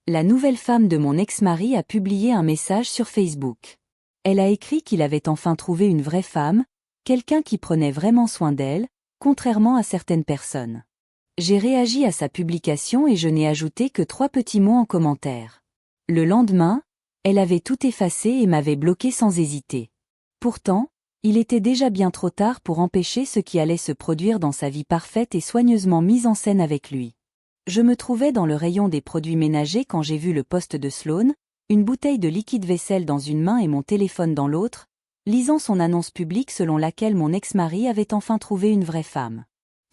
La nouvelle femme de mon ex-mari a publié un message sur Facebook. Elle a écrit qu'il avait enfin trouvé une vraie femme, quelqu'un qui prenait vraiment soin d'elle, contrairement à certaines personnes. J'ai réagi à sa publication et je n'ai ajouté que 3 petits mots en commentaire. Le lendemain, elle avait tout effacé et m'avait bloqué sans hésiter. Pourtant, il était déjà bien trop tard pour empêcher ce qui allait se produire dans sa vie parfaite et soigneusement mise en scène avec lui. Je me trouvais dans le rayon des produits ménagers quand j'ai vu le post de Sloane, une bouteille de liquide vaisselle dans une main et mon téléphone dans l'autre, lisant son annonce publique selon laquelle mon ex-mari avait enfin trouvé une vraie femme.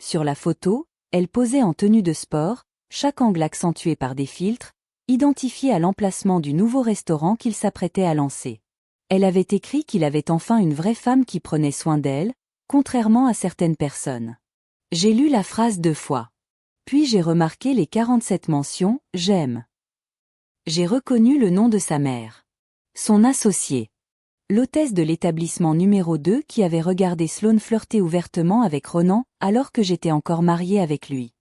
Sur la photo, elle posait en tenue de sport, chaque angle accentué par des filtres, identifié à l'emplacement du nouveau restaurant qu'il s'apprêtait à lancer. Elle avait écrit qu'il avait enfin une vraie femme qui prenait soin d'elle, contrairement à certaines personnes. J'ai lu la phrase 2 fois. Puis j'ai remarqué les 47 mentions « J'aime ». J'ai reconnu le nom de sa mère. Son associée. L'hôtesse de l'établissement numéro 2 qui avait regardé Sloane flirter ouvertement avec Ronan alors que j'étais encore mariée avec lui.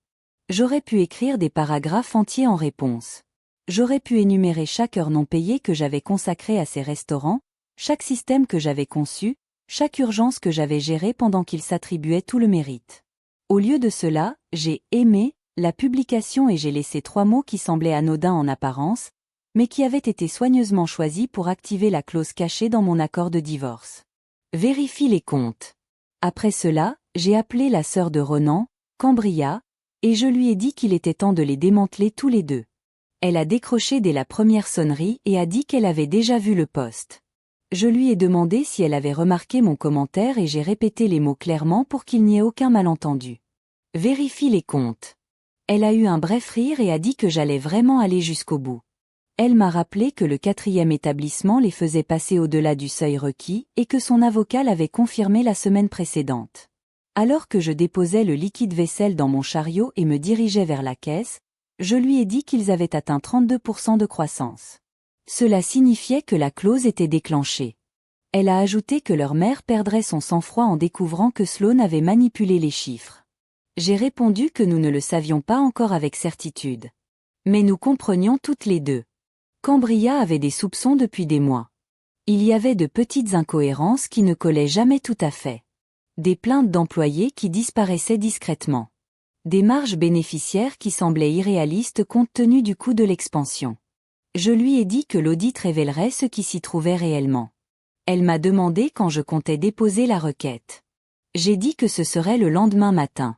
J'aurais pu écrire des paragraphes entiers en réponse. J'aurais pu énumérer chaque heure non payée que j'avais consacrée à ces restaurants, chaque système que j'avais conçu, chaque urgence que j'avais gérée pendant qu'il s'attribuait tout le mérite. Au lieu de cela, j'ai « aimé » la publication et j'ai laissé 3 mots qui semblaient anodins en apparence, mais qui avaient été soigneusement choisis pour activer la clause cachée dans mon accord de divorce. Vérifie les comptes. Après cela, j'ai appelé la sœur de Ronan, Cambria, et je lui ai dit qu'il était temps de les démanteler tous les deux. Elle a décroché dès la première sonnerie et a dit qu'elle avait déjà vu le post. Je lui ai demandé si elle avait remarqué mon commentaire et j'ai répété les mots clairement pour qu'il n'y ait aucun malentendu. Vérifie les comptes. Elle a eu un bref rire et a dit que j'allais vraiment aller jusqu'au bout. Elle m'a rappelé que le 4e établissement les faisait passer au-delà du seuil requis et que son avocat l'avait confirmé la semaine précédente. Alors que je déposais le liquide vaisselle dans mon chariot et me dirigeais vers la caisse, je lui ai dit qu'ils avaient atteint 32% de croissance. Cela signifiait que la clause était déclenchée. Elle a ajouté que leur mère perdrait son sang-froid en découvrant que Sloane avait manipulé les chiffres. J'ai répondu que nous ne le savions pas encore avec certitude. Mais nous comprenions toutes les deux. Cambria avait des soupçons depuis des mois. Il y avait de petites incohérences qui ne collaient jamais tout à fait. Des plaintes d'employés qui disparaissaient discrètement. Des marges bénéficiaires qui semblaient irréalistes compte tenu du coût de l'expansion. Je lui ai dit que l'audit révélerait ce qui s'y trouvait réellement. Elle m'a demandé quand je comptais déposer la requête. J'ai dit que ce serait le lendemain matin.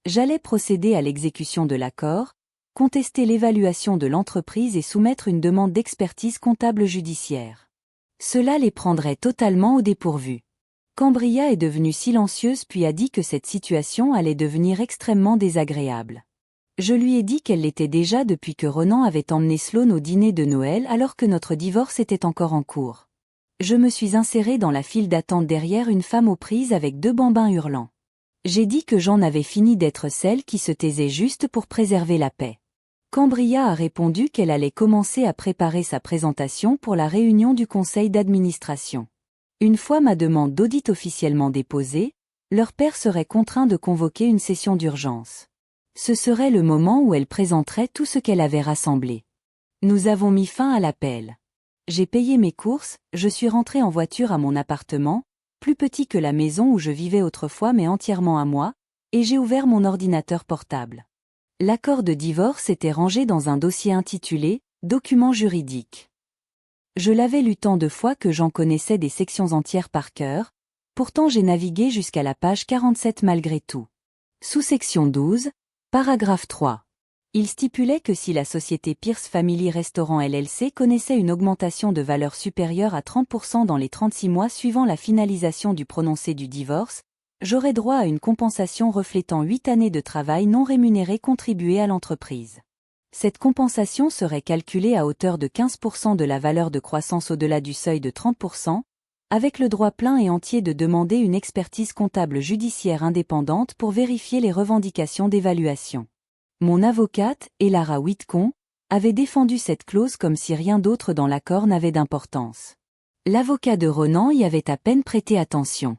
J'allais procéder à l'exécution de l'accord, contester l'évaluation de l'entreprise et soumettre une demande d'expertise comptable judiciaire. Cela les prendrait totalement au dépourvu. Cambria est devenue silencieuse puis a dit que cette situation allait devenir extrêmement désagréable. Je lui ai dit qu'elle l'était déjà depuis que Ronan avait emmené Sloane au dîner de Noël alors que notre divorce était encore en cours. Je me suis insérée dans la file d'attente derrière une femme aux prises avec 2 bambins hurlants. J'ai dit que j'en avais fini d'être celle qui se taisait juste pour préserver la paix. Cambria a répondu qu'elle allait commencer à préparer sa présentation pour la réunion du conseil d'administration. Une fois ma demande d'audit officiellement déposée, leur père serait contraint de convoquer une session d'urgence. Ce serait le moment où elle présenterait tout ce qu'elle avait rassemblé. Nous avons mis fin à l'appel. J'ai payé mes courses, je suis rentrée en voiture à mon appartement, plus petit que la maison où je vivais autrefois mais entièrement à moi, et j'ai ouvert mon ordinateur portable. L'accord de divorce était rangé dans un dossier intitulé « Documents juridiques ». Je l'avais lu tant de fois que j'en connaissais des sections entières par cœur, pourtant j'ai navigué jusqu'à la page 47 malgré tout. Sous-section 12, paragraphe 3. Il stipulait que si la société Pierce Family Restaurant LLC connaissait une augmentation de valeur supérieure à 30% dans les 36 mois suivant la finalisation du prononcé du divorce, j'aurais droit à une compensation reflétant 8 années de travail non rémunéré contribué à l'entreprise. Cette compensation serait calculée à hauteur de 15% de la valeur de croissance au-delà du seuil de 30%, avec le droit plein et entier de demander une expertise comptable judiciaire indépendante pour vérifier les revendications d'évaluation. Mon avocate, Elara Whitcomb, avait défendu cette clause comme si rien d'autre dans l'accord n'avait d'importance. L'avocat de Ronan y avait à peine prêté attention.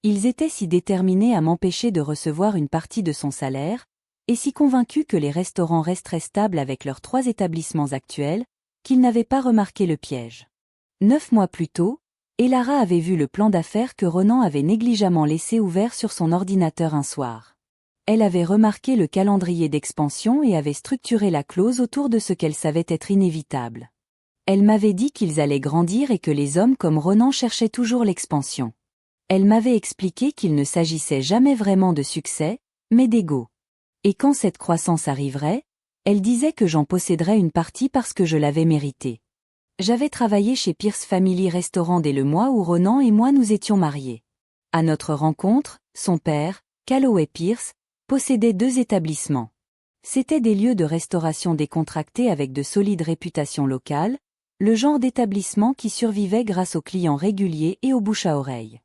Ils étaient si déterminés à m'empêcher de recevoir une partie de son salaire, et si convaincu que les restaurants resteraient stables avec leurs 3 établissements actuels, qu'il n'avait pas remarqué le piège. 9 mois plus tôt, Elara avait vu le plan d'affaires que Ronan avait négligemment laissé ouvert sur son ordinateur un soir. Elle avait remarqué le calendrier d'expansion et avait structuré la clause autour de ce qu'elle savait être inévitable. Elle m'avait dit qu'ils allaient grandir et que les hommes comme Ronan cherchaient toujours l'expansion. Elle m'avait expliqué qu'il ne s'agissait jamais vraiment de succès, mais d'ego. Et quand cette croissance arriverait, elle disait que j'en posséderais une partie parce que je l'avais méritée. J'avais travaillé chez Pierce Family Restaurant dès le mois où Ronan et moi nous étions mariés. À notre rencontre, son père, Calloway Pierce, possédait 2 établissements. C'étaient des lieux de restauration décontractés avec de solides réputations locales, le genre d'établissement qui survivait grâce aux clients réguliers et aux bouche à oreille.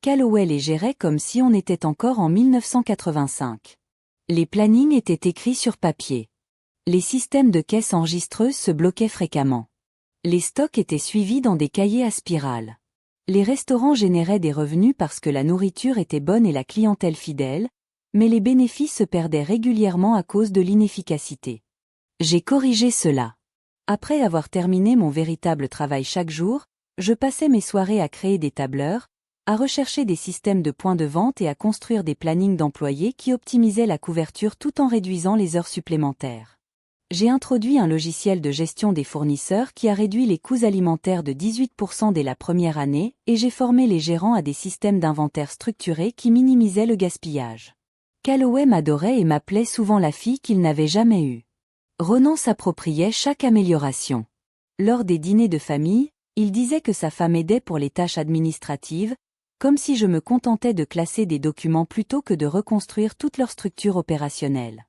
Calloway les gérait comme si on était encore en 1985. Les plannings étaient écrits sur papier. Les systèmes de caisses enregistreuses se bloquaient fréquemment. Les stocks étaient suivis dans des cahiers à spirale. Les restaurants généraient des revenus parce que la nourriture était bonne et la clientèle fidèle, mais les bénéfices se perdaient régulièrement à cause de l'inefficacité. J'ai corrigé cela. Après avoir terminé mon véritable travail chaque jour, je passais mes soirées à créer des tableurs, à rechercher des systèmes de points de vente et à construire des plannings d'employés qui optimisaient la couverture tout en réduisant les heures supplémentaires. J'ai introduit un logiciel de gestion des fournisseurs qui a réduit les coûts alimentaires de 18% dès la première année et j'ai formé les gérants à des systèmes d'inventaire structurés qui minimisaient le gaspillage. Calloway m'adorait et m'appelait souvent la fille qu'il n'avait jamais eue. Ronan s'appropriait chaque amélioration. Lors des dîners de famille, il disait que sa femme aidait pour les tâches administratives, comme si je me contentais de classer des documents plutôt que de reconstruire toute leur structure opérationnelle.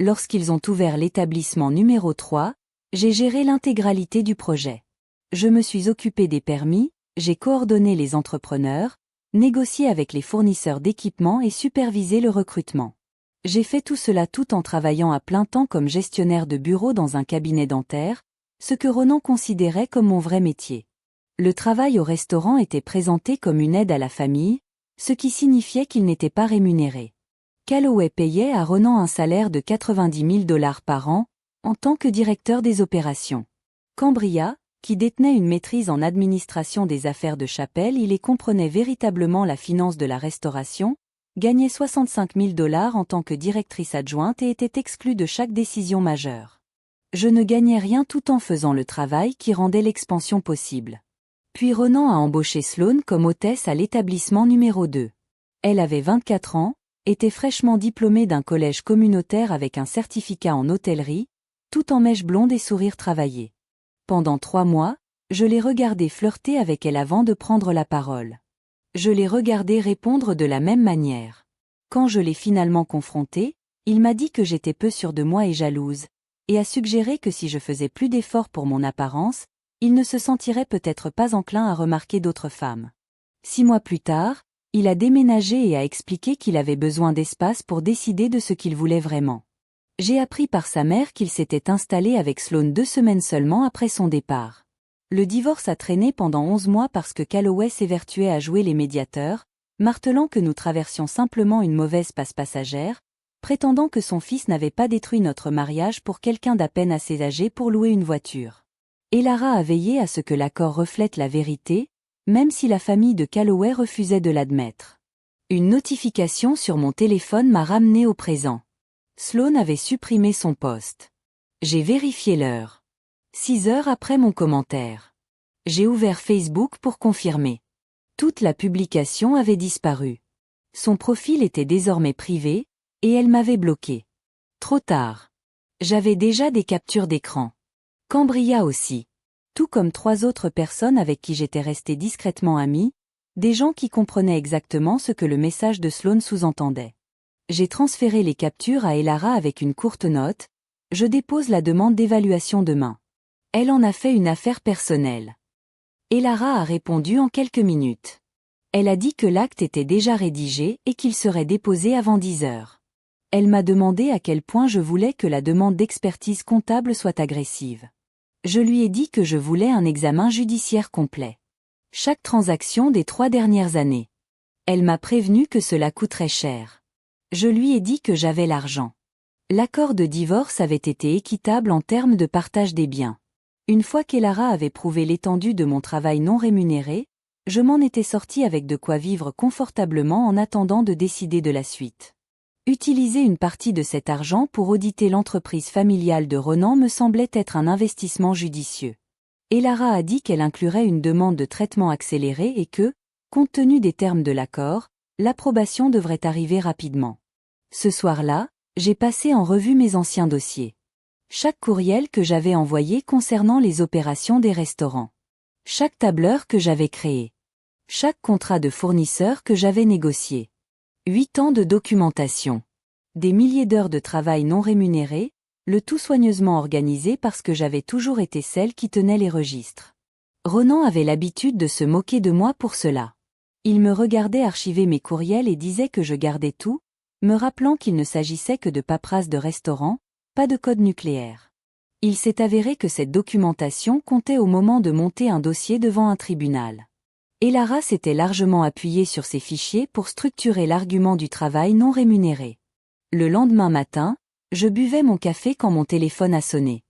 Lorsqu'ils ont ouvert l'établissement numéro 3, j'ai géré l'intégralité du projet. Je me suis occupé des permis, j'ai coordonné les entrepreneurs, négocié avec les fournisseurs d'équipements et supervisé le recrutement. J'ai fait tout cela tout en travaillant à plein temps comme gestionnaire de bureau dans un cabinet dentaire, ce que Ronan considérait comme mon vrai métier. Le travail au restaurant était présenté comme une aide à la famille, ce qui signifiait qu'il n'était pas rémunéré. Calloway payait à Ronan un salaire de 90 000 $ par an, en tant que directeur des opérations. Cambria, qui détenait une maîtrise en administration des affaires de chapelle, il y comprenait véritablement la finance de la restauration, gagnait 65 000 $ en tant que directrice adjointe et était exclue de chaque décision majeure. Je ne gagnais rien tout en faisant le travail qui rendait l'expansion possible. Puis Ronan a embauché Sloane comme hôtesse à l'établissement numéro 2. Elle avait 24 ans, était fraîchement diplômée d'un collège communautaire avec un certificat en hôtellerie, tout en mèche blonde et sourire travaillé. Pendant 3 mois, je l'ai regardé flirter avec elle avant de prendre la parole. Je l'ai regardé répondre de la même manière. Quand je l'ai finalement confronté, il m'a dit que j'étais peu sûre de moi et jalouse, et a suggéré que si je faisais plus d'efforts pour mon apparence, il ne se sentirait peut-être pas enclin à remarquer d'autres femmes. 6 mois plus tard, il a déménagé et a expliqué qu'il avait besoin d'espace pour décider de ce qu'il voulait vraiment. J'ai appris par sa mère qu'il s'était installé avec Sloane 2 semaines seulement après son départ. Le divorce a traîné pendant 11 mois parce que Calloway s'évertuait à jouer les médiateurs, martelant que nous traversions simplement une mauvaise passe passagère, prétendant que son fils n'avait pas détruit notre mariage pour quelqu'un d'à peine assez âgé pour louer une voiture. Elara a veillé à ce que l'accord reflète la vérité, même si la famille de Calloway refusait de l'admettre. Une notification sur mon téléphone m'a ramené au présent. Sloane avait supprimé son post. J'ai vérifié l'heure. 6 heures après mon commentaire. J'ai ouvert Facebook pour confirmer. Toute la publication avait disparu. Son profil était désormais privé, et elle m'avait bloqué. Trop tard. J'avais déjà des captures d'écran. Cambria aussi. Tout comme 3 autres personnes avec qui j'étais resté discrètement amie, des gens qui comprenaient exactement ce que le message de Sloane sous-entendait. J'ai transféré les captures à Elara avec une courte note. Je dépose la demande d'évaluation demain. Elle en a fait une affaire personnelle. Elara a répondu en quelques minutes. Elle a dit que l'acte était déjà rédigé et qu'il serait déposé avant 10 heures. Elle m'a demandé à quel point je voulais que la demande d'expertise comptable soit agressive. Je lui ai dit que je voulais un examen judiciaire complet. Chaque transaction des 3 dernières années. Elle m'a prévenu que cela coûterait cher. Je lui ai dit que j'avais l'argent. L'accord de divorce avait été équitable en termes de partage des biens. Une fois qu'Elara avait prouvé l'étendue de mon travail non rémunéré, je m'en étais sortie avec de quoi vivre confortablement en attendant de décider de la suite. Utiliser une partie de cet argent pour auditer l'entreprise familiale de Ronan me semblait être un investissement judicieux. Elara a dit qu'elle inclurait une demande de traitement accéléré et que, compte tenu des termes de l'accord, l'approbation devrait arriver rapidement. Ce soir-là, j'ai passé en revue mes anciens dossiers. Chaque courriel que j'avais envoyé concernant les opérations des restaurants. Chaque tableur que j'avais créé. Chaque contrat de fournisseur que j'avais négocié. 8 ans de documentation. Des milliers d'heures de travail non rémunérées, le tout soigneusement organisé parce que j'avais toujours été celle qui tenait les registres. Ronan avait l'habitude de se moquer de moi pour cela. Il me regardait archiver mes courriels et disait que je gardais tout, me rappelant qu'il ne s'agissait que de paperasse de restaurant, pas de code nucléaire. Il s'est avéré que cette documentation comptait au moment de monter un dossier devant un tribunal. Elara s'était largement appuyée sur ces fichiers pour structurer l'argument du travail non rémunéré. Le lendemain matin, je buvais mon café quand mon téléphone a sonné.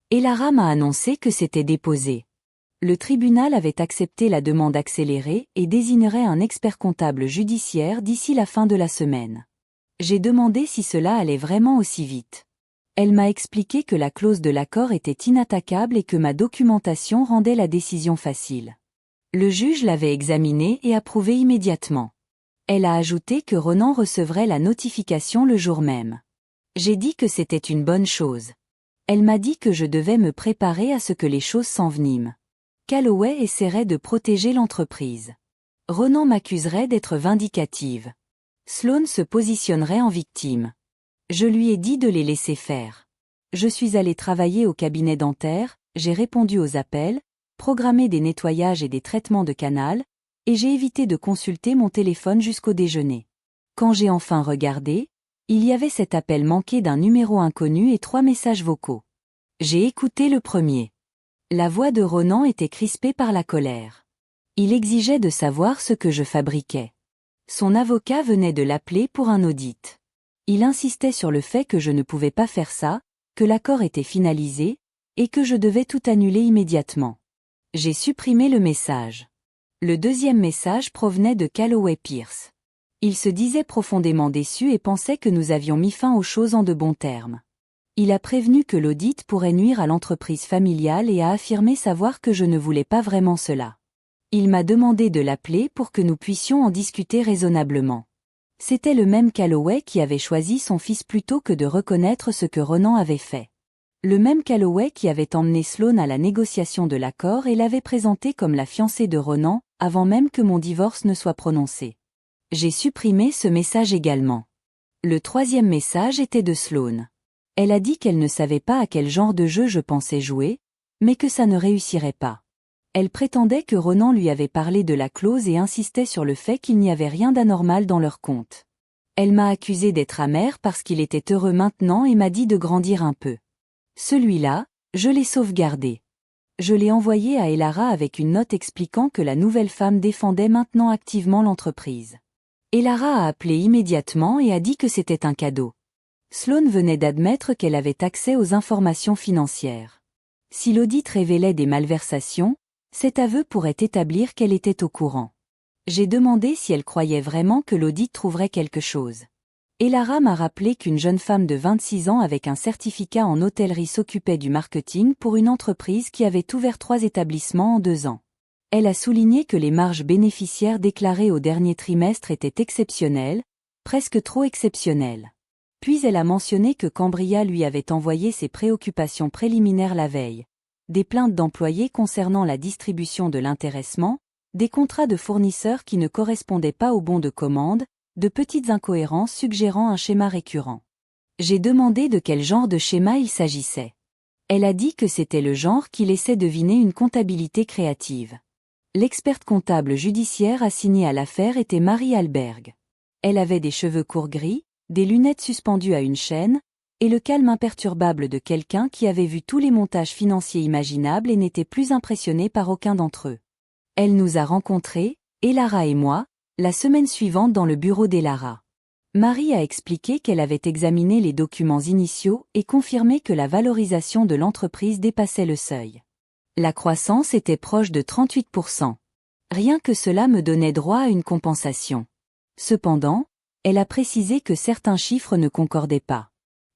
Elara m'a annoncé que c'était déposé. Le tribunal avait accepté la demande accélérée et désignerait un expert comptable judiciaire d'ici la fin de la semaine. J'ai demandé si cela allait vraiment aussi vite. Elle m'a expliqué que la clause de l'accord était inattaquable et que ma documentation rendait la décision facile. Le juge l'avait examinée et approuvée immédiatement. Elle a ajouté que Ronan recevrait la notification le jour même. J'ai dit que c'était une bonne chose. Elle m'a dit que je devais me préparer à ce que les choses s'enveniment. Calloway essaierait de protéger l'entreprise. Ronan m'accuserait d'être vindicative. Sloan se positionnerait en victime. Je lui ai dit de les laisser faire. Je suis allée travailler au cabinet dentaire, j'ai répondu aux appels, programmé des nettoyages et des traitements de canal, et j'ai évité de consulter mon téléphone jusqu'au déjeuner. Quand j'ai enfin regardé, il y avait cet appel manqué d'un numéro inconnu et 3 messages vocaux. J'ai écouté le premier. La voix de Ronan était crispée par la colère. Il exigeait de savoir ce que je fabriquais. Son avocat venait de l'appeler pour un audit. Il insistait sur le fait que je ne pouvais pas faire ça, que l'accord était finalisé, et que je devais tout annuler immédiatement. J'ai supprimé le message. Le deuxième message provenait de Calloway Pierce. Il se disait profondément déçu et pensait que nous avions mis fin aux choses en de bons termes. Il a prévenu que l'audit pourrait nuire à l'entreprise familiale et a affirmé savoir que je ne voulais pas vraiment cela. Il m'a demandé de l'appeler pour que nous puissions en discuter raisonnablement. C'était le même Calloway qui avait choisi son fils plutôt que de reconnaître ce que Ronan avait fait. Le même Calloway qui avait emmené Sloan à la négociation de l'accord et l'avait présenté comme la fiancée de Ronan, avant même que mon divorce ne soit prononcé. J'ai supprimé ce message également. Le troisième message était de Sloan. Elle a dit qu'elle ne savait pas à quel genre de jeu je pensais jouer, mais que ça ne réussirait pas. Elle prétendait que Ronan lui avait parlé de la clause et insistait sur le fait qu'il n'y avait rien d'anormal dans leur compte. Elle m'a accusé d'être amère parce qu'il était heureux maintenant et m'a dit de grandir un peu. Celui-là, je l'ai sauvegardé. Je l'ai envoyé à Elara avec une note expliquant que la nouvelle femme défendait maintenant activement l'entreprise. Elara a appelé immédiatement et a dit que c'était un cadeau. Sloan venait d'admettre qu'elle avait accès aux informations financières. Si l'audit révélait des malversations, cet aveu pourrait établir qu'elle était au courant. J'ai demandé si elle croyait vraiment que l'audit trouverait quelque chose. Elara m'a rappelé qu'une jeune femme de 26 ans avec un certificat en hôtellerie s'occupait du marketing pour une entreprise qui avait ouvert 3 établissements en 2 ans. Elle a souligné que les marges bénéficiaires déclarées au dernier trimestre étaient exceptionnelles, presque trop exceptionnelles. Puis elle a mentionné que Cambria lui avait envoyé ses préoccupations préliminaires la veille. Des plaintes d'employés concernant la distribution de l'intéressement, des contrats de fournisseurs qui ne correspondaient pas aux bons de commande, de petites incohérences suggérant un schéma récurrent. J'ai demandé de quel genre de schéma il s'agissait. Elle a dit que c'était le genre qui laissait deviner une comptabilité créative. L'experte comptable judiciaire assignée à l'affaire était Marie Alberg. Elle avait des cheveux courts gris, des lunettes suspendues à une chaîne, et le calme imperturbable de quelqu'un qui avait vu tous les montages financiers imaginables et n'était plus impressionné par aucun d'entre eux. Elle nous a rencontrés, Elara et moi, la semaine suivante dans le bureau d'Elara. Marie a expliqué qu'elle avait examiné les documents initiaux et confirmé que la valorisation de l'entreprise dépassait le seuil. La croissance était proche de 38%. Rien que cela me donnait droit à une compensation. Cependant, elle a précisé que certains chiffres ne concordaient pas.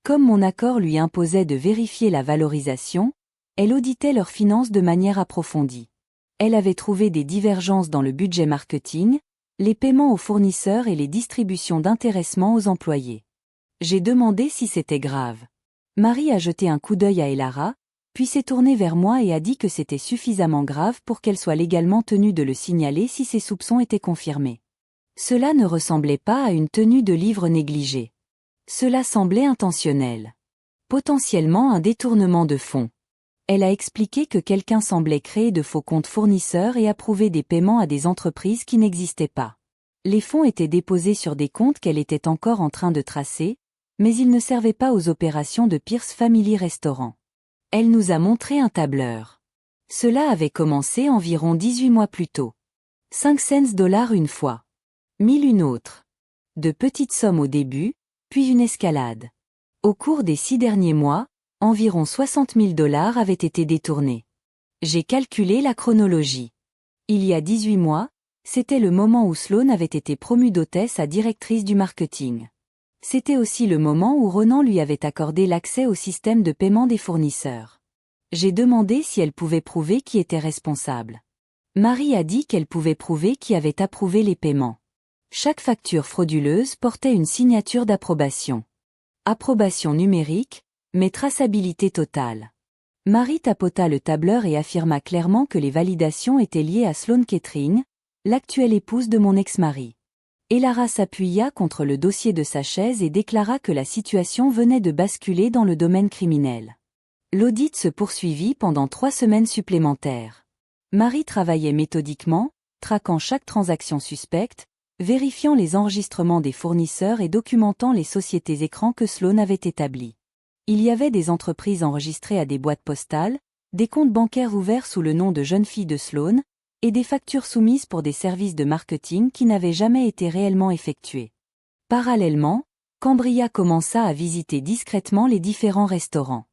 Comme mon accord lui imposait de vérifier la valorisation, elle auditait leurs finances de manière approfondie. Elle avait trouvé des divergences dans le budget marketing, les paiements aux fournisseurs et les distributions d'intéressement aux employés. J'ai demandé si c'était grave. Marie a jeté un coup d'œil à Elara, puis s'est tournée vers moi et a dit que c'était suffisamment grave pour qu'elle soit légalement tenue de le signaler si ses soupçons étaient confirmés. Cela ne ressemblait pas à une tenue de livre négligée. Cela semblait intentionnel. Potentiellement un détournement de fonds. Elle a expliqué que quelqu'un semblait créer de faux comptes fournisseurs et approuver des paiements à des entreprises qui n'existaient pas. Les fonds étaient déposés sur des comptes qu'elle était encore en train de tracer, mais ils ne servaient pas aux opérations de Pierce Family Restaurant. Elle nous a montré un tableur. Cela avait commencé environ 18 mois plus tôt. 5 cents une fois. 1000 une autre. De petites sommes au début, puis une escalade. Au cours des 6 derniers mois, environ 60 000 $ avaient été détournés. J'ai calculé la chronologie. Il y a 18 mois, c'était le moment où Sloan avait été promue d'hôtesse à directrice du marketing. C'était aussi le moment où Ronan lui avait accordé l'accès au système de paiement des fournisseurs. J'ai demandé si elle pouvait prouver qui était responsable. Marie a dit qu'elle pouvait prouver qui avait approuvé les paiements. Chaque facture frauduleuse portait une signature d'approbation. Approbation numérique, mais traçabilité totale. Marie tapota le tableur et affirma clairement que les validations étaient liées à Sloan Kettering, l'actuelle épouse de mon ex-mari. Elara s'appuya contre le dossier de sa chaise et déclara que la situation venait de basculer dans le domaine criminel. L'audit se poursuivit pendant 3 semaines supplémentaires. Marie travaillait méthodiquement, traquant chaque transaction suspecte, vérifiant les enregistrements des fournisseurs et documentant les sociétés écrans que Sloan avait établies. Il y avait des entreprises enregistrées à des boîtes postales, des comptes bancaires ouverts sous le nom de jeune fille de Sloan, et des factures soumises pour des services de marketing qui n'avaient jamais été réellement effectués. Parallèlement, Cambria commença à visiter discrètement les différents restaurants.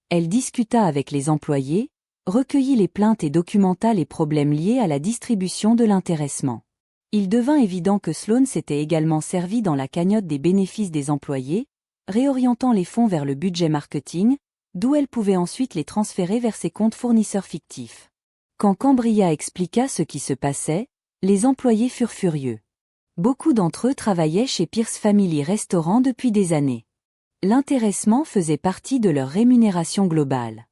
Elle discuta avec les employés, recueillit les plaintes et documenta les problèmes liés à la distribution de l'intéressement. Il devint évident que Sloan s'était également servi dans la cagnotte des bénéfices des employés, réorientant les fonds vers le budget marketing, d'où elle pouvait ensuite les transférer vers ses comptes fournisseurs fictifs. Quand Cambria expliqua ce qui se passait, les employés furent furieux. Beaucoup d'entre eux travaillaient chez Pierce Family Restaurant depuis des années. L'intéressement faisait partie de leur rémunération globale.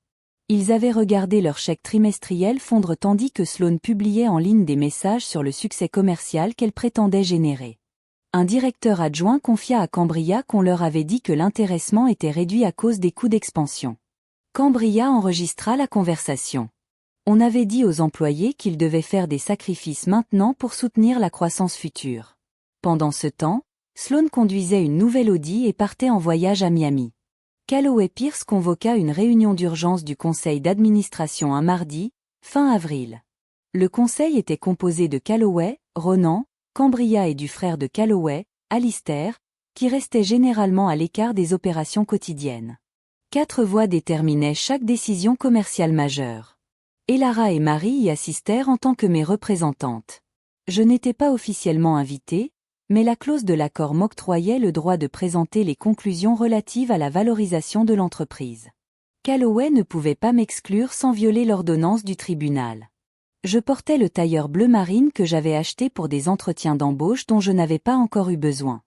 Ils avaient regardé leur chèque trimestriel fondre tandis que Sloan publiait en ligne des messages sur le succès commercial qu'elle prétendait générer. Un directeur adjoint confia à Cambria qu'on leur avait dit que l'intéressement était réduit à cause des coûts d'expansion. Cambria enregistra la conversation. On avait dit aux employés qu'ils devaient faire des sacrifices maintenant pour soutenir la croissance future. Pendant ce temps, Sloan conduisait une nouvelle Audi et partait en voyage à Miami. Calloway Pierce convoqua une réunion d'urgence du conseil d'administration un mardi, fin avril. Le conseil était composé de Calloway, Ronan, Cambria et du frère de Calloway, Alistair, qui restait généralement à l'écart des opérations quotidiennes. 4 voix déterminaient chaque décision commerciale majeure. Elara et Marie y assistèrent en tant que mes représentantes. Je n'étais pas officiellement invitée, mais la clause de l'accord m'octroyait le droit de présenter les conclusions relatives à la valorisation de l'entreprise. Calloway ne pouvait pas m'exclure sans violer l'ordonnance du tribunal. Je portais le tailleur bleu marine que j'avais acheté pour des entretiens d'embauche dont je n'avais pas encore eu besoin.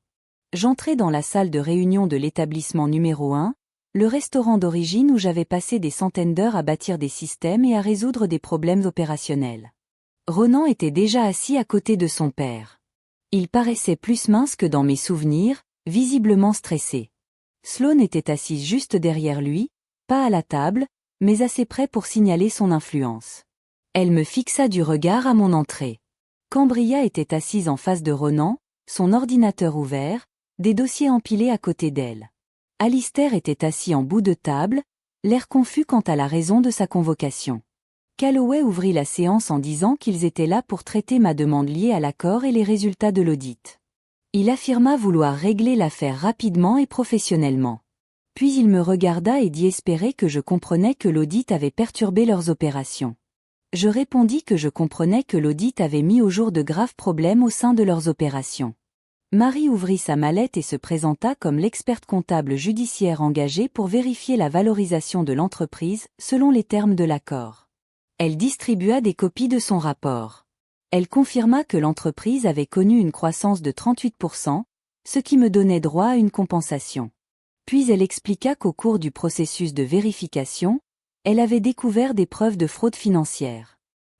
J'entrai dans la salle de réunion de l'établissement numéro 1, le restaurant d'origine où j'avais passé des centaines d'heures à bâtir des systèmes et à résoudre des problèmes opérationnels. Ronan était déjà assis à côté de son père. Il paraissait plus mince que dans mes souvenirs, visiblement stressé. Sloan était assise juste derrière lui, pas à la table, mais assez près pour signaler son influence. Elle me fixa du regard à mon entrée. Cambria était assise en face de Ronan, son ordinateur ouvert, des dossiers empilés à côté d'elle. Alistair était assis en bout de table, l'air confus quant à la raison de sa convocation. Calloway ouvrit la séance en disant qu'ils étaient là pour traiter ma demande liée à l'accord et les résultats de l'audit. Il affirma vouloir régler l'affaire rapidement et professionnellement. Puis il me regarda et dit espérer que je comprenais que l'audit avait perturbé leurs opérations. Je répondis que je comprenais que l'audit avait mis au jour de graves problèmes au sein de leurs opérations. Marie ouvrit sa mallette et se présenta comme l'experte comptable judiciaire engagée pour vérifier la valorisation de l'entreprise, selon les termes de l'accord. Elle distribua des copies de son rapport. Elle confirma que l'entreprise avait connu une croissance de 38%, ce qui me donnait droit à une compensation. Puis elle expliqua qu'au cours du processus de vérification, elle avait découvert des preuves de fraude financière.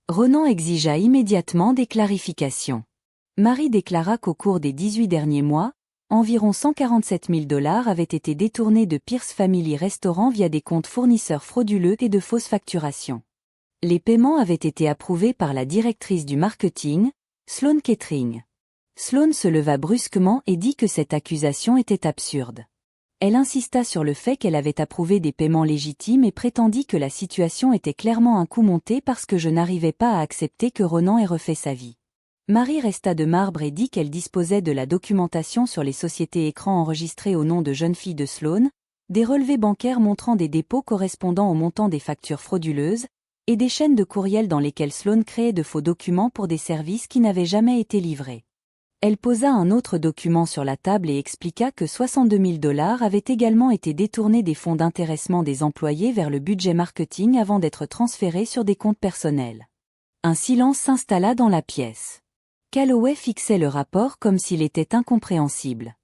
Ronan exigea immédiatement des clarifications. Marie déclara qu'au cours des 18 derniers mois, environ 147 000 $ avaient été détournés de Pierce Family Restaurant via des comptes fournisseurs frauduleux et de fausses facturations. Les paiements avaient été approuvés par la directrice du marketing, Sloan Kettering. Sloan se leva brusquement et dit que cette accusation était absurde. Elle insista sur le fait qu'elle avait approuvé des paiements légitimes et prétendit que la situation était clairement un coup monté parce que je n'arrivais pas à accepter que Ronan ait refait sa vie. Marie resta de marbre et dit qu'elle disposait de la documentation sur les sociétés écrans enregistrées au nom de jeunes filles de Sloan, des relevés bancaires montrant des dépôts correspondant au montant des factures frauduleuses, et des chaînes de courriels dans lesquelles Sloan créait de faux documents pour des services qui n'avaient jamais été livrés. Elle posa un autre document sur la table et expliqua que 62 000 $ avaient également été détournés des fonds d'intéressement des employés vers le budget marketing avant d'être transférés sur des comptes personnels. Un silence s'installa dans la pièce. Calloway fixait le rapport comme s'il était incompréhensible.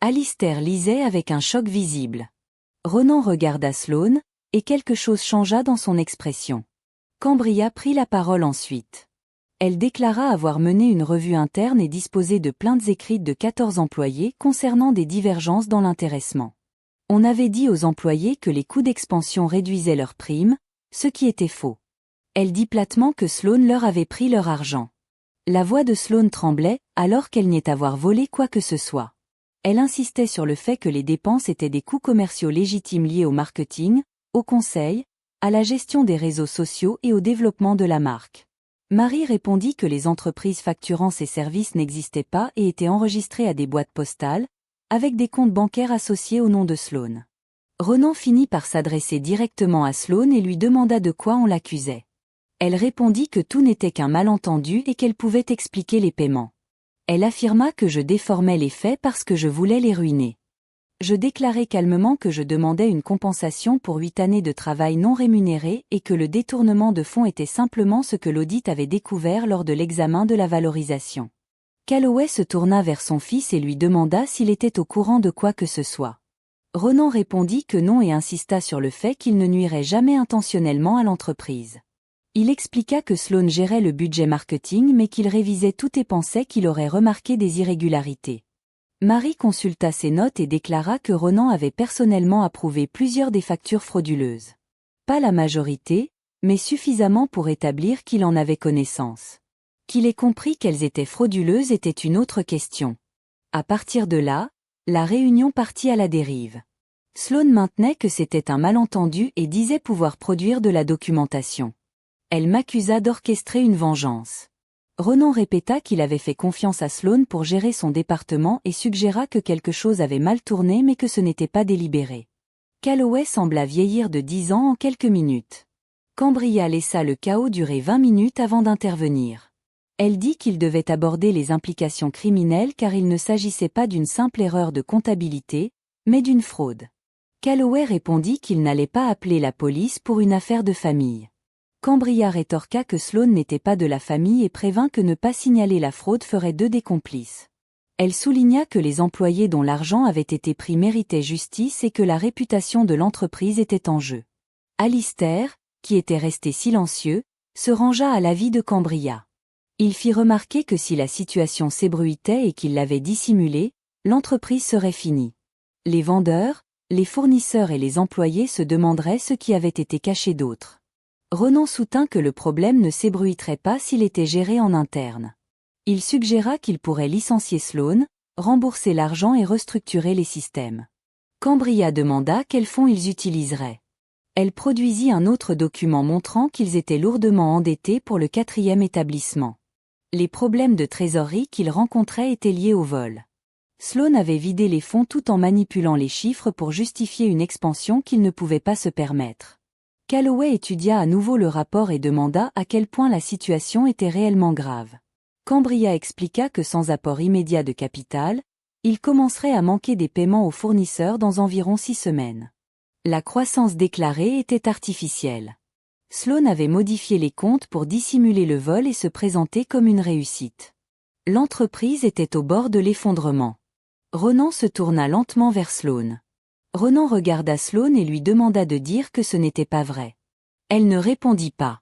Alistair lisait avec un choc visible. Ronan regarda Sloan, et quelque chose changea dans son expression. Cambria prit la parole ensuite. Elle déclara avoir mené une revue interne et disposé de plaintes écrites de 14 employés concernant des divergences dans l'intéressement. On avait dit aux employés que les coûts d'expansion réduisaient leurs primes, ce qui était faux. Elle dit platement que Sloan leur avait pris leur argent. La voix de Sloan tremblait, alors qu'elle niait avoir volé quoi que ce soit. Elle insistait sur le fait que les dépenses étaient des coûts commerciaux légitimes liés au marketing, au conseil, à la gestion des réseaux sociaux et au développement de la marque. Marie répondit que les entreprises facturant ces services n'existaient pas et étaient enregistrées à des boîtes postales, avec des comptes bancaires associés au nom de Sloan. Ronan finit par s'adresser directement à Sloan et lui demanda de quoi on l'accusait. Elle répondit que tout n'était qu'un malentendu et qu'elle pouvait expliquer les paiements. Elle affirma que je déformais les faits parce que je voulais les ruiner. Je déclarai calmement que je demandais une compensation pour 8 années de travail non rémunéré et que le détournement de fonds était simplement ce que l'audit avait découvert lors de l'examen de la valorisation. Calloway se tourna vers son fils et lui demanda s'il était au courant de quoi que ce soit. Ronan répondit que non et insista sur le fait qu'il ne nuirait jamais intentionnellement à l'entreprise. Il expliqua que Sloan gérait le budget marketing mais qu'il révisait tout et pensait qu'il aurait remarqué des irrégularités. Marie consulta ses notes et déclara que Ronan avait personnellement approuvé plusieurs des factures frauduleuses. Pas la majorité, mais suffisamment pour établir qu'il en avait connaissance. Qu'il ait compris qu'elles étaient frauduleuses était une autre question. À partir de là, la réunion partit à la dérive. Sloan maintenait que c'était un malentendu et disait pouvoir produire de la documentation. Elle m'accusa d'orchestrer une vengeance. Ronan répéta qu'il avait fait confiance à Sloan pour gérer son département et suggéra que quelque chose avait mal tourné mais que ce n'était pas délibéré. Calloway sembla vieillir de 10 ans en quelques minutes. Cambria laissa le chaos durer 20 minutes avant d'intervenir. Elle dit qu'il devait aborder les implications criminelles car il ne s'agissait pas d'une simple erreur de comptabilité, mais d'une fraude. Calloway répondit qu'il n'allait pas appeler la police pour une affaire de famille. Cambria rétorqua que Sloan n'était pas de la famille et prévint que ne pas signaler la fraude ferait d'eux des complices. Elle souligna que les employés dont l'argent avait été pris méritaient justice et que la réputation de l'entreprise était en jeu. Alistair, qui était resté silencieux, se rangea à l'avis de Cambria. Il fit remarquer que si la situation s'ébruitait et qu'il l'avait dissimulée, l'entreprise serait finie. Les vendeurs, les fournisseurs et les employés se demanderaient ce qui avait été caché d'autre. Ronan soutint que le problème ne s'ébruiterait pas s'il était géré en interne. Il suggéra qu'il pourrait licencier Sloan, rembourser l'argent et restructurer les systèmes. Cambria demanda quels fonds ils utiliseraient. Elle produisit un autre document montrant qu'ils étaient lourdement endettés pour le 4e établissement. Les problèmes de trésorerie qu'ils rencontraient étaient liés au vol. Sloan avait vidé les fonds tout en manipulant les chiffres pour justifier une expansion qu'il ne pouvait pas se permettre. Calloway étudia à nouveau le rapport et demanda à quel point la situation était réellement grave. Cambria expliqua que sans apport immédiat de capital, il commencerait à manquer des paiements aux fournisseurs dans environ 6 semaines. La croissance déclarée était artificielle. Sloan avait modifié les comptes pour dissimuler le vol et se présenter comme une réussite. L'entreprise était au bord de l'effondrement. Ronan se tourna lentement vers Sloan. Ronan regarda Sloan et lui demanda de dire que ce n'était pas vrai. Elle ne répondit pas.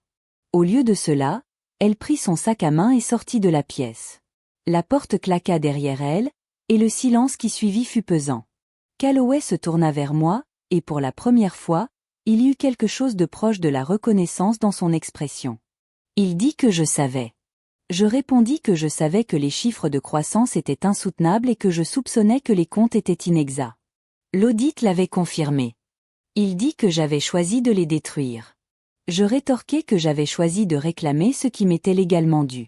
Au lieu de cela, elle prit son sac à main et sortit de la pièce. La porte claqua derrière elle, et le silence qui suivit fut pesant. Calloway se tourna vers moi, et pour la première fois, il y eut quelque chose de proche de la reconnaissance dans son expression. Il dit que je savais. Je répondis que je savais que les chiffres de croissance étaient insoutenables et que je soupçonnais que les comptes étaient inexacts. L'audit l'avait confirmé. Il dit que j'avais choisi de les détruire. Je rétorquai que j'avais choisi de réclamer ce qui m'était légalement dû.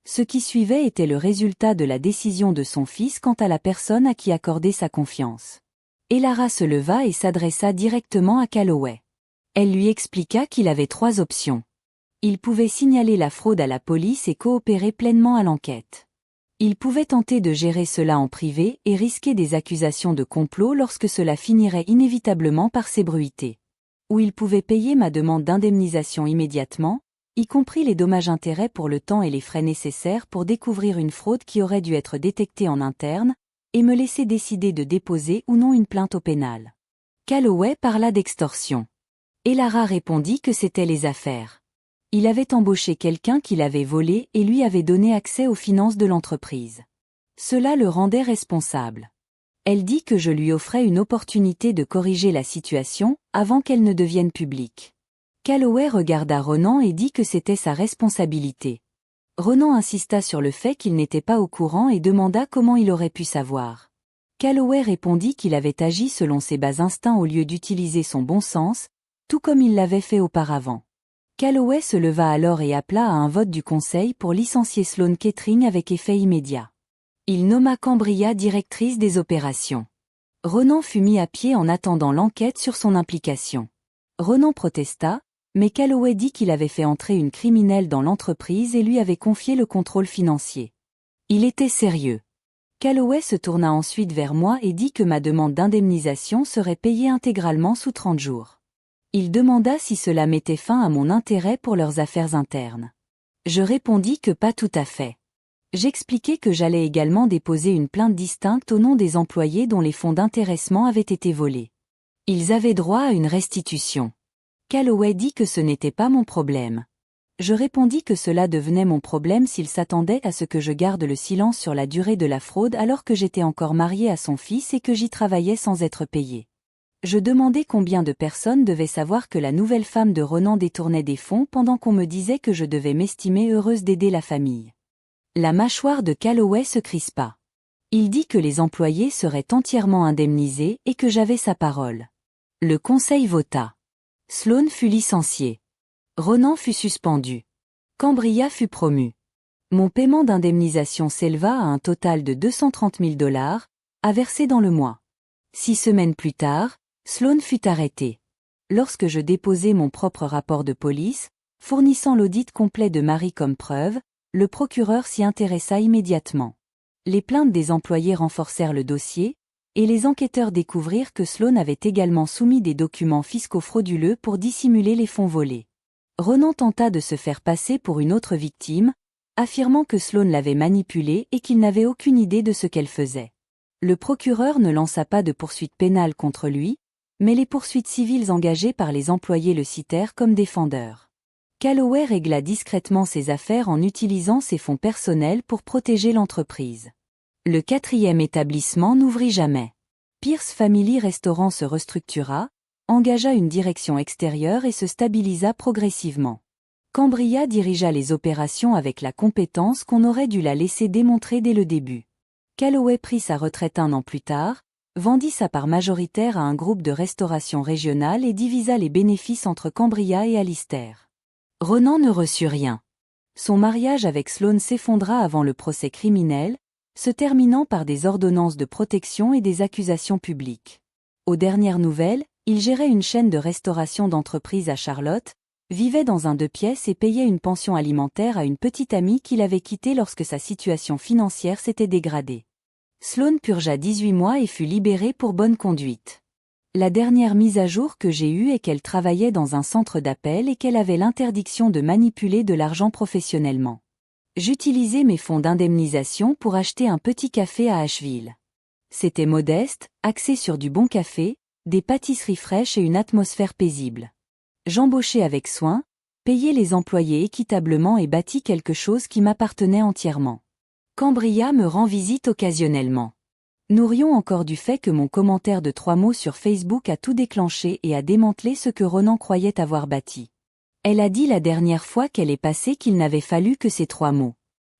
Ce qui suivait était le résultat de la décision de son fils quant à la personne à qui accorder sa confiance. Elara se leva et s'adressa directement à Calloway. Elle lui expliqua qu'il avait 3 options. Il pouvait signaler la fraude à la police et coopérer pleinement à l'enquête. Il pouvait tenter de gérer cela en privé et risquer des accusations de complot lorsque cela finirait inévitablement par s'ébruiter. Ou il pouvait payer ma demande d'indemnisation immédiatement, y compris les dommages-intérêts pour le temps et les frais nécessaires pour découvrir une fraude qui aurait dû être détectée en interne, et me laisser décider de déposer ou non une plainte au pénal. Calloway parla d'extorsion. Elara répondit que c'était les affaires. Il avait embauché quelqu'un qui l'avait volé et lui avait donné accès aux finances de l'entreprise. Cela le rendait responsable. Elle dit que je lui offrais une opportunité de corriger la situation avant qu'elle ne devienne publique. Calloway regarda Ronan et dit que c'était sa responsabilité. Ronan insista sur le fait qu'il n'était pas au courant et demanda comment il aurait pu savoir. Calloway répondit qu'il avait agi selon ses bas instincts au lieu d'utiliser son bon sens, tout comme il l'avait fait auparavant. Calloway se leva alors et appela à un vote du conseil pour licencier Sloan Kettering avec effet immédiat. Il nomma Cambria directrice des opérations. Ronan fut mis à pied en attendant l'enquête sur son implication. Ronan protesta, mais Calloway dit qu'il avait fait entrer une criminelle dans l'entreprise et lui avait confié le contrôle financier. Il était sérieux. Calloway se tourna ensuite vers moi et dit que ma demande d'indemnisation serait payée intégralement sous 30 jours. Il demanda si cela mettait fin à mon intérêt pour leurs affaires internes. Je répondis que pas tout à fait. J'expliquai que j'allais également déposer une plainte distincte au nom des employés dont les fonds d'intéressement avaient été volés. Ils avaient droit à une restitution. Calloway dit que ce n'était pas mon problème. Je répondis que cela devenait mon problème s'il s'attendait à ce que je garde le silence sur la durée de la fraude alors que j'étais encore marié à son fils et que j'y travaillais sans être payé. Je demandai combien de personnes devaient savoir que la nouvelle femme de Ronan détournait des fonds pendant qu'on me disait que je devais m'estimer heureuse d'aider la famille. La mâchoire de Calloway se crispa. Il dit que les employés seraient entièrement indemnisés et que j'avais sa parole. Le conseil vota. Sloan fut licencié. Ronan fut suspendu. Cambria fut promu. Mon paiement d'indemnisation s'éleva à un total de $230 000, à verser dans le mois. 6 semaines plus tard, Sloan fut arrêté. Lorsque je déposai mon propre rapport de police, fournissant l'audit complet de Marie comme preuve, le procureur s'y intéressa immédiatement. Les plaintes des employés renforcèrent le dossier, et les enquêteurs découvrirent que Sloan avait également soumis des documents fiscaux frauduleux pour dissimuler les fonds volés. Ronan tenta de se faire passer pour une autre victime, affirmant que Sloan l'avait manipulée et qu'il n'avait aucune idée de ce qu'elle faisait. Le procureur ne lança pas de poursuite pénale contre lui, mais les poursuites civiles engagées par les employés le citèrent comme défendeur. Calloway régla discrètement ses affaires en utilisant ses fonds personnels pour protéger l'entreprise. Le 4e établissement n'ouvrit jamais. Pierce Family Restaurant se restructura, engagea une direction extérieure et se stabilisa progressivement. Cambria dirigea les opérations avec la compétence qu'on aurait dû la laisser démontrer dès le début. Calloway prit sa retraite 1 an plus tard, vendit sa part majoritaire à un groupe de restauration régionale et divisa les bénéfices entre Cambria et Alistair. Ronan ne reçut rien. Son mariage avec Sloan s'effondra avant le procès criminel, se terminant par des ordonnances de protection et des accusations publiques. Aux dernières nouvelles, il gérait une chaîne de restauration d'entreprise à Charlotte, vivait dans un 2 pièces et payait une pension alimentaire à une petite amie qu'il avait quittée lorsque sa situation financière s'était dégradée. Sloane purgea 18 mois et fut libérée pour bonne conduite. La dernière mise à jour que j'ai eue est qu'elle travaillait dans un centre d'appel et qu'elle avait l'interdiction de manipuler de l'argent professionnellement. J'utilisais mes fonds d'indemnisation pour acheter un petit café à Asheville. C'était modeste, axé sur du bon café, des pâtisseries fraîches et une atmosphère paisible. J'embauchais avec soin, payais les employés équitablement et bâtis quelque chose qui m'appartenait entièrement. Cambria me rend visite occasionnellement. Nous rions encore du fait que mon commentaire de 3 mots sur Facebook a tout déclenché et a démantelé ce que Ronan croyait avoir bâti. Elle a dit la dernière fois qu'elle est passée qu'il n'avait fallu que ces 3 mots.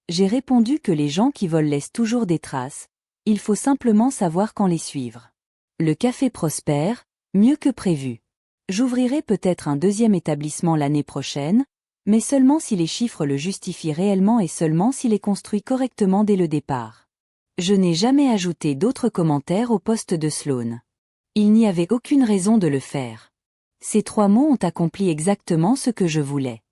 J'ai répondu que les gens qui volent laissent toujours des traces, il faut simplement savoir quand les suivre. Le café prospère, mieux que prévu. J'ouvrirai peut-être un 2e établissement l'année prochaine, mais seulement si les chiffres le justifient réellement et seulement s'il est construit correctement dès le départ. Je n'ai jamais ajouté d'autres commentaires au post de Sloane. Il n'y avait aucune raison de le faire. Ces 3 mots ont accompli exactement ce que je voulais.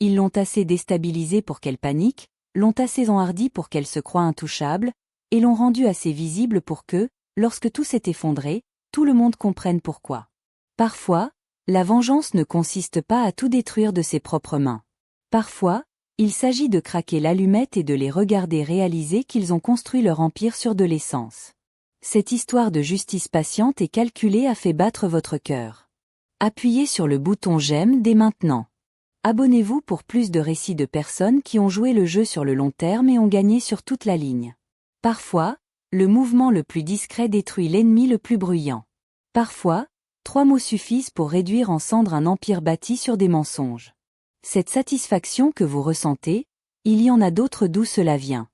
Ils l'ont assez déstabilisée pour qu'elle panique, l'ont assez enhardie pour qu'elle se croie intouchable, et l'ont rendue assez visible pour que, lorsque tout s'est effondré, tout le monde comprenne pourquoi. Parfois, la vengeance ne consiste pas à tout détruire de ses propres mains. Parfois, il s'agit de craquer l'allumette et de les regarder réaliser qu'ils ont construit leur empire sur de l'essence. Cette histoire de justice patiente et calculée a fait battre votre cœur. Appuyez sur le bouton j'aime dès maintenant. Abonnez-vous pour plus de récits de personnes qui ont joué le jeu sur le long terme et ont gagné sur toute la ligne. Parfois, le mouvement le plus discret détruit l'ennemi le plus bruyant. Parfois, 3 mots suffisent pour réduire en cendres un empire bâti sur des mensonges. Cette satisfaction que vous ressentez, il y en a d'autres d'où cela vient.